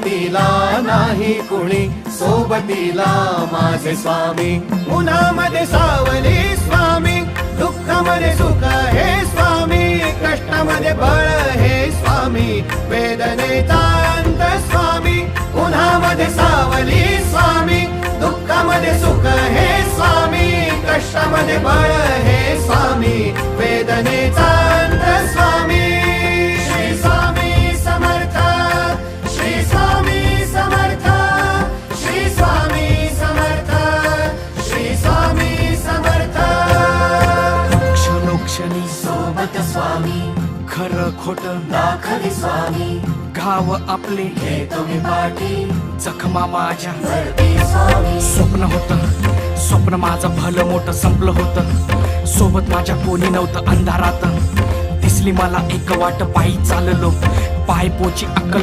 सोबतीला नाही कुणी, सोबतीला माझे स्वामी. उन्हामध्ये सावली स्वामी, दुःखामध्ये सुख हे स्वामी, कष्टामध्ये बळ हे स्वामी, वेदनेचा अंत स्वामी. उन्हामध्ये सावली स्वामी, दुःखामध्ये सुख हे स्वामी, कष्टामध्ये बळ हे स्वामी, वेदनेचा अंत स्वामी. श्री स्वामी समर्थ, श्री स्वामी समर्थ, श्री स्वामी समर्थ, श्री स्वामी समर्थ. क्षणोक्षणी सोबत स्वामी, खरं खोट दाखले स्वामी, घाव आपले हे तुम्ही पाठी जखमा माझ्या. भरती स्वामी. स्वप्न होतं, स्वप्न माझं भलं मोठं संपलं होतं. सोबत माझ्या कोणी नव्हतं अंधारात. दिसली मला एक वाट, पायी चाललो, पाय पोची अक्कल